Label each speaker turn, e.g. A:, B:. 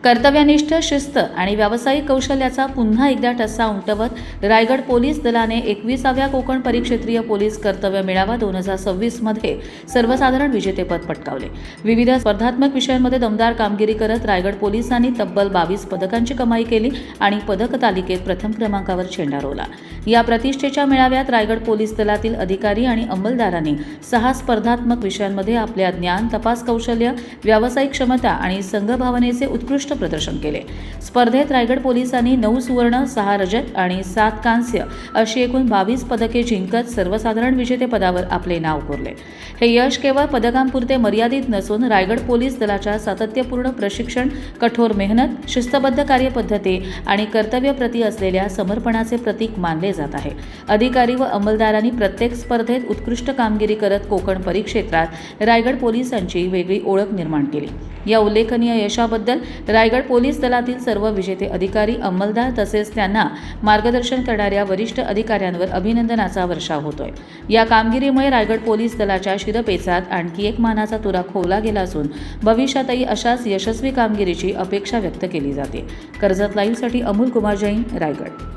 A: कर्तव्यनिष्ठ, शिस्त आणि व्यावसायिक कौशल्याचा पुन्हा एकदा ठसा उमटवत रायगड पोलीस दलाने 21व्या कोकण परिक्षेत्रीय पोलीस कर्तव्य मेळावा 2026 मध्ये सर्वसाधारण विजेतेपद पटकावले। विविध स्पर्धात्मक विषयांमध्ये दमदार कामगिरी करत रायगड पोलिसांनी तब्बल 22 पदकांची कमाई केली आणि पदक तालिकेत प्रथम क्रमांकावर झेंडा रोवला। या प्रतिष्ठेच्या मेळाव्यात रायगड पोलीस दलातील अधिकारी आणि अंमलदारांनी 6 स्पर्धात्मक विषयांमध्ये आपल्या ज्ञान, तपास कौशल्य, व्यावसायिक क्षमता आणि संघभावनेचे उत्कृष्ट प्रदर्शन केले। स्पर्धेत रायगड पोलिसांनी 9 सुवर्ण, 6 रजत आणि 7 कांस्य अशी एकूण 22 पदके जिंकत सर्वसाधारण विजेतेपदावर आपले नाव कोरले। हे यश केवळ पदकांपुरते मर्यादित नसून रायगड पोलीस दलाच्या सातत्यपूर्ण प्रशिक्षण, कठोर मेहनत, शिस्तबद्ध कार्यपद्धती आणि कर्तव्यप्रती असलेल्या समर्पणाचे प्रतीक मानले जात आहे। अधिकारी व अंमलदारांनी प्रत्येक स्पर्धेत उत्कृष्ट कामगिरी करत कोकण परिक्षेत्रात रायगड पोलिसांची वेगळी ओळख निर्माण केली। या उल्लेखनीय यशाबद्दल रायगड पोलीस दलातील सर्व विजेते अधिकारी, अंमलदार तसेच त्यांना मार्गदर्शन करणाऱ्या वरिष्ठ अधिकाऱ्यांवर अभिनंदनाचा वर्षाव होतोय। या कामगिरीमुळे रायगड पोलीस दलाच्या शिरपेचात आणखी एक मानाचा तुरा खोवला गेला असून भविष्यातही अशाच यशस्वी कामगिरीची अपेक्षा व्यक्त केली जाते। कर्जत लाईव्हसाठी अमोल कुमार जैन, रायगड।